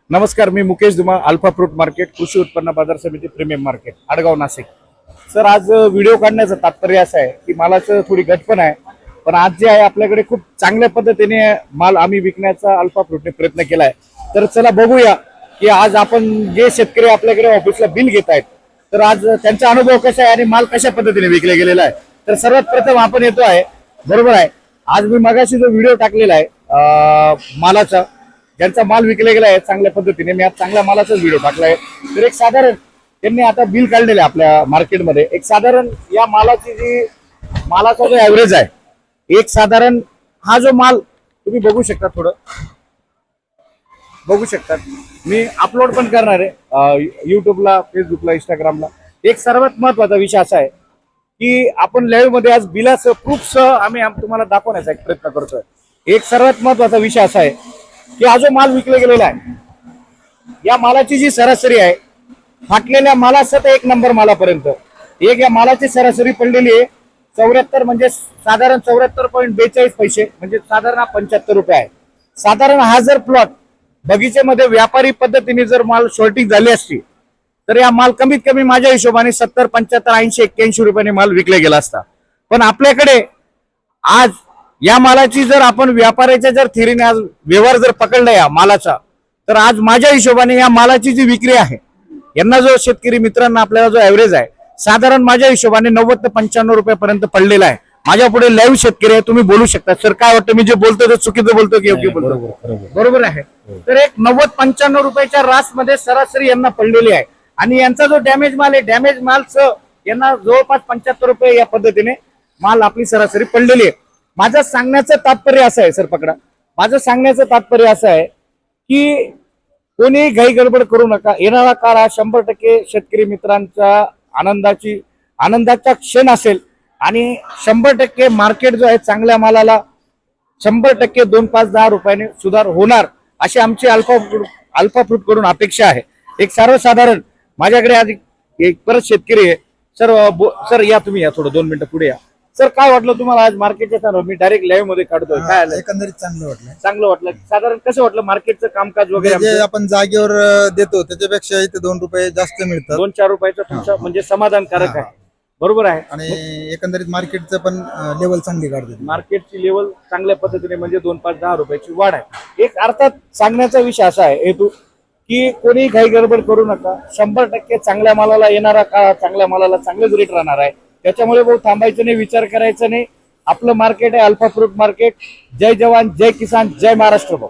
नमस्कार, मी Mukesh Dhumal, alpha fruit market, कृषी उत्पन्न बाजार समिती, premium market, Adgaon, Nashik. Sir, आज व्हिडिओ काढण्याचं तात्पर्य असं आहे की मालाचं थोडी घटपण आहे, पण आज जे आहे आपल्याकडे खूप चांगल्या पद्धतीने माल आम्ही विकण्याचा अल्फा फ्रूटने प्रयत्न केलाय. तर चला बघूया की आज आपण जे शेतकरी आपल्याकडे ऑफिसला बिल घेत आहेत, तर आज त्यांचा अनुभव कसा आहे आणि माल कशा पद्धतीने विकले गेलेला आहे. तर सर्वात प्रथम आपण येतो आहे, बरोबर आहे, आज मी मगाशी जो व्हिडिओ टाकलेला आहे मालाचा, ज्यांचा माल विकला गेला आहे चांगल्या पद्धतीने, मी आज चांगल्या मालाचाच व्हिडिओ टाकलाय. तर एक साधारण त्यांनी आता बिल काढलेलं आहे आपल्या मार्केटमध्ये. एक साधारण या मालाची जी मालाचा जो ऍव्हरेज आहे, एक साधारण हा जो माल तुम्ही बघू शकता, थोडं बघू शकता, मी अपलोड पण करणार आहे युट्यूबला, फेसबुकला, इंस्टाग्रामला. एक सर्वात महत्वाचा विषय असा आहे की आपण लाईव्ह मध्ये आज बिलाचं प्रूफसह आम्ही तुम्हाला दाखवण्याचा एक प्रयत्न करतोय. एक सर्वात महत्वाचा विषय असा आहे की हा जो माल विकला गेलेला आहे, या मालाची जी सरासरी आहे, फाटलेल्या मालासह एक नंबर मालापर्यंत एक या मालाची सरासरी पडलेली आहे 74, म्हणजे साधारण 74.42 पैसे, म्हणजे साधारण 75 रुपये आहे. साधारण हा जर प्लॉट बगीचेमध्ये व्यापारी पद्धतीने जर माल शॉर्टिंग झाली असती, तर या माल कमीत कमी माझ्या हिशोबाने 70, 75, 80, 81 रुपयाने माल विकला गेला असता. पण आपल्याकडे आज या मालाची जर आपण व्यापाऱ्याच्या जर थिरीने आज व्यवहार जर पकडला या मालाचा, तर आज माझ्या हिशोबाने या मालाची जी विक्री आहे, यांना जो शेतकरी मित्रांना आपल्याला जो ॲव्हरेज आहे, साधारण माझ्या हिशोबाने 90 ते 95 रुपयापर्यंत पडलेला आहे. माझ्या पुढे लाईव्ह शेतकरी आहे, तुम्ही बोलू शकता. सर, काय वाटतं, मी जे बोलतो ते चुकीचं बोलतो की योग्य बोलतो? बरोबर आहे. तर एक 90-95 रुपयाच्या रासमध्ये सरासरी यांना पडलेली आहे. आणि यांचा जो डॅमेज माल आहे, डॅमेज मालचं यांना जवळपास 75 रुपये या पद्धतीने माल आपली सरासरी पडलेली आहे. माझं सांगण्याचं तात्पर्य असं आहे, सर पकडा, माझं सांगण्याचं तात्पर्य असं आहे की कोणी घाई गडबड करू नका. येणारा काळ हा 100% शेतकरी मित्रांचा आनंदाचा क्षण असेल आणि 100% मार्केट जो आहे चांगल्या मालाला 100% 2, 5, 10 रुपयाने सुधार होणार, अशी आमची अल्फा फ्रूट करून अपेक्षा आहे. एक सर्वसाधारण माझ्याकडे आज एक परत शेतकरी आहे. सर या, तुम्ही या, थोडं 2 मिनिटं पुढे या. सर, काय वाटलं तुम्हाला आज मार्केटच्या चालू? मी डायरेक्ट लाईव्ह मध्ये काढतोय. काय आलं? एकंदरीत चांगलं वाटलं. चांगलं वाटलं. साधारण कसं वाटलं मार्केटचं कामकाज वगैरे? जे आपण जागेवर देतो त्याच्यापेक्षा इथे 2 रुपये जास्त मिळतात. 2-4 रुपयाचं तुमचं म्हणजे समाधानकारक आहे. बरोबर आहे. आणि एकंदरीत मार्केटचं पण लेवल चांगली काढते. मार्केटची लेवल चांगल्या पद्धतीने म्हणजे 2, 5, 10 रुपयाची वाढ आहे. एक अर्थात सांगण्याचा विषय असा आहे हेतू की कोणी घाई गडबड करू नका. 100% चांगल्या मालाला येणारा काळ चांगल्या मालाला चांगलेच रेट राहणार आहे. त्याच्यामुळे भाऊ थांबायचं नाही, विचार करायचं नाही. आपलं मार्केट आहे अल्फा फ्रूट मार्केट. जय जवान, जय किसान, जय महाराष्ट्र भाऊ.